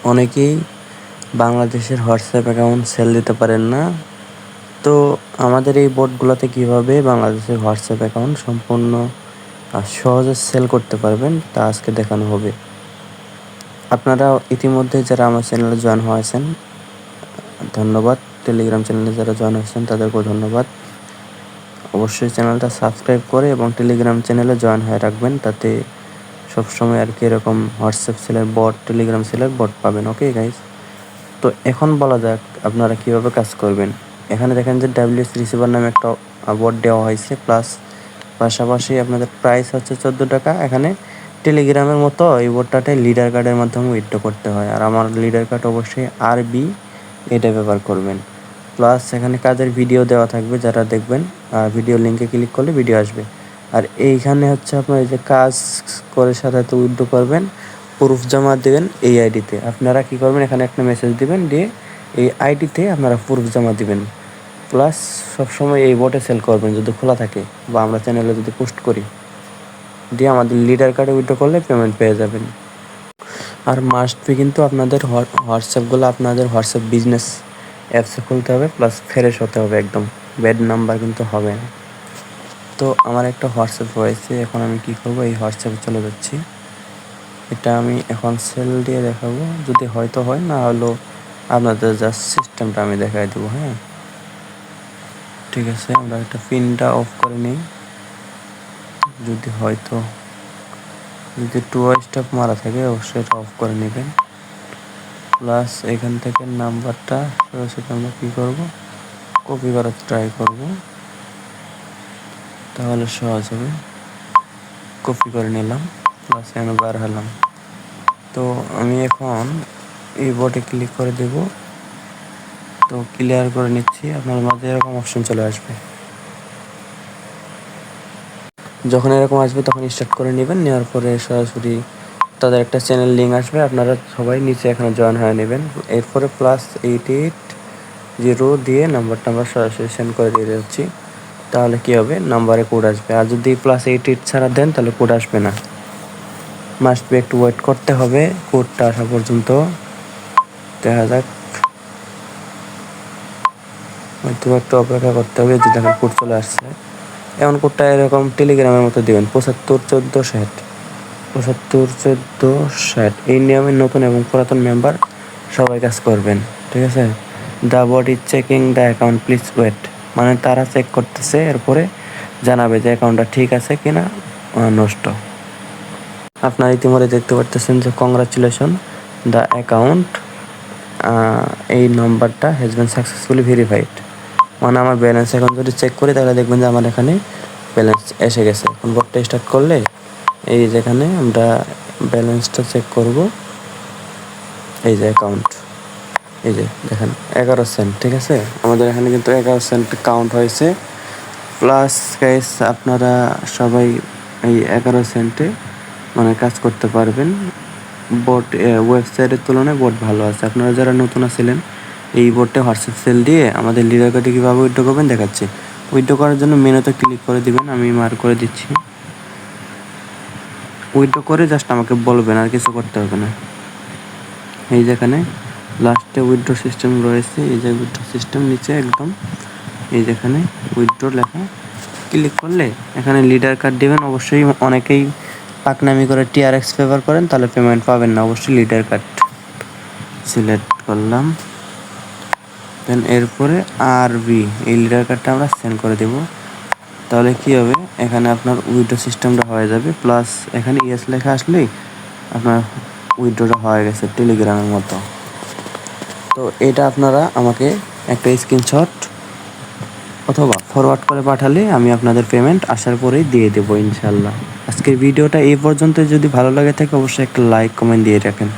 অনেকেই বাংলাদেশের WhatsApp account sell দিতে পারেন না। তো আমাদের এই বোটগুলোতে কীভাবে বাংলাদেশের হোয়াটসঅ্যাপ অ্যাকাউন্ট সম্পূর্ণ সহজে সেল করতে পারবেন তা আজকে দেখানো হবে। আপনারা ইতিমধ্যে যারা আমার চ্যানেলে জয়েন হয়েছেন ধন্যবাদ। টেলিগ্রাম চ্যানেলে যারা জয়েন হয়েছেন তাদেরকেও ধন্যবাদ। অবশ্যই চ্যানেলটা সাবস্ক্রাইব করে এবং টেলিগ্রাম চ্যানেলে জয়েন হয়ে রাখবেন, তাতে সবসময় আর কি এরকম হোয়াটসঅ্যাপ সেলের বট, টেলিগ্রাম সেলের বট পাবেন। ওকে গাইজ, তো এখন বলা যাক আপনারা কীভাবে কাজ করবেন। এখানে দেখেন যে ডাব্লিউএস রিসিভার নামে একটা বট দেওয়া হয়েছে, প্লাস পাশাপাশি আপনাদের প্রাইস হচ্ছে 14 টাকা। এখানে টেলিগ্রামের মতো এই বোটটাতে লিডার কার্ডের মাধ্যমে উইথড্র করতে হয়, আর আমার লিডার কার্ড অবশ্যই আরবি, এটা ব্যবহার করবেন। প্লাস এখানে কাজের ভিডিও দেওয়া থাকবে, যারা দেখবেন ভিডিও লিঙ্কে ক্লিক করলে ভিডিও আসবে। আর এইখানে হচ্ছে আপনার এই যে কাজ করে সাথে উইথড্র করবেন, প্রুফ জমা দেবেন এই আইডিতে। আপনারা কী করবেন, এখানে একটা মেসেজ দিবেন, দিয়ে এই আইডিতে আপনারা প্রুফ জমা দিবেন। প্লাস সবসময় এই বোটে সেল করবেন যদি খোলা থাকে, বা আমরা চ্যানেলে যদি পোস্ট করি, দিয়ে আমাদের লিডার কার্ডে উইথড্র করলে পেমেন্ট পেয়ে যাবেন। আর মাস্ট বি কিন্তু আপনাদের হোয়াটসঅ্যাপগুলো আপনাদের হোয়াটসঅ্যাপ বিজনেস অ্যাপসে খুলতে হবে, প্লাস ফ্রেশ হতে হবে, একদম ব্যাড নাম্বার কিন্তু হবে না। তো আমার একটা হোয়াটসঅ্যাপ রয়েছে, এখন আমি কী করবো, এই হোয়াটসঅ্যাপে চলে যাচ্ছি। এটা আমি এখন সেল দিয়ে দেখাবো, যদি হয়তো হয়, না হলেও আপনাদের জাস্ট সিস্টেমটা আমি দেখাই দেবো। হ্যাঁ, ঠিক আছে, আমরা একটা পিনটা অফ করে নিই। যদি টু স্টেপ মারা থাকে অবশ্যই এটা অফ করে নেবেন। প্লাস এখান থেকে নাম্বারটা সরাসরি আমরা কী করবো, কপি করার ট্রাই করব, তাহলে সহজ হবে। কপি করে নিলাম, প্লাস এখানে বার হলাম। তো আমি এখন এই বোর্ডে ক্লিক করে দেব। তো ক্লিয়ার করে নিচ্ছি, আপনার মাঝে এরকম অপশন চলে আসবে। যখন এরকম আসবে তখন স্টার্ট করে নেবেন, নেওয়ার পরে সরাসরি তাদের একটা চ্যানেল লিঙ্ক আসবে, আপনারা সবাই নিচে এখানে জয়েন হয়ে নেবেন। এরপরে +88 দিয়ে নাম্বারটা আমরা সরাসরি সেন্ড করে দিয়ে যাচ্ছি, তাহলে কী হবে, নাম্বারে কোড আসবে। আর যদি +88 ছাড়া দেন তাহলে কোড আসবে না, মাস্ট বি একটু ওয়েট করতে হবে কোডটা আসা পর্যন্ত। দেখা যাক, হয়তো একটু অপেক্ষা করতে হবে। যদি দেখেন কোড চলে আসছে, এমন কোডটা এরকম টেলিগ্রামের মতো দেবেন 751460 এই নিয়মে নতুন এবং পুরাতন মেম্বার সবাই কাজ করবেন, ঠিক আছে। The bot is checking the account, please wait, মানে তারা চেক করতেছে, এরপরে জানাবে যে অ্যাকাউন্টটা ঠিক আছে কিনা নষ্ট। আপনারা ইতিমধ্যে দেখতে পারতেছেন যে কংগ্রাচুলেশন, দ্য অ্যাকাউন্ট, এই নাম্বারটা হ্যাজ বিন সাকসেসফুলি ভেরিফাইড। মানে আমার ব্যালেন্স এখন যদি চেক করি তাহলে দেখবেন যে আমার এখানে ব্যালেন্স এসে গেছে। এখন বটটা স্টার্ট করলে এই যেখানে আমরা ব্যালেন্সটা চেক করব, এই যে অ্যাকাউন্ট, এই যে দেখেন 11 সেন্ট, ঠিক আছে। আমাদের এখানে কিন্তু 11 সেন্ট কাউন্ট হয়েছে। প্লাস গাইস, আপনারা সবাই এই 11 সেন্টে মানে কাজ করতে পারবেন। বট ওয়েবসাইটের তুলনায় বট ভালো আছে। আপনারা যারা নতুন আছিলেন, এই বোটে হোয়াটসঅ্যাপ সেল দিয়ে আমাদের লিডার কার্ডে কীভাবে উইথড্র করবেন দেখাচ্ছি। উইথড্র করার জন্য মেনুতে ক্লিক করে দিবেন, আমি মার্ক করে দিচ্ছি। উইথড্র করে জাস্ট আমাকে বলবেন, আর কিছু করতে হবে না। এই যেখানে লাস্টে উইথড্র সিস্টেম রয়েছে, এই যে উইথড্র সিস্টেম নিচে একদম এই যেখানে উইথড্র লেখা, ক্লিক করলে এখানে লিডার কার্ড দেবেন। অবশ্যই অনেকেই পাকনামি করে TRX ব্যবহার করেন, তাহলে পেমেন্ট পাবেন না। অবশ্যই লিডার কার্ড সিলেক্ট করলাম, দেন এরপরে আরবি, এই লিডার কার্ডটা আমরা সেন্ড করে দেব। তাহলে কী হবে, এখানে আপনার উইথড্র সিস্টেমটা হয়ে যাবে। প্লাস এখানে ইয়েস লেখা আসলেই আপনার উইথড্রটা হয়ে গেছে টেলিগ্রামের মতো। তো এটা আপনারা আমাকে একটা স্ক্রিনশট অথবা ফরওয়ার্ড করে পাঠালে আমি আপনাদের পেমেন্ট আসার পরেই দিয়ে দেবো ইনশাল্লাহ। আজকের ভিডিওটা এই পর্যন্ত, যদি ভালো লাগে থাকে অবশ্যই একটা লাইক কমেন্ট দিয়ে রাখেন।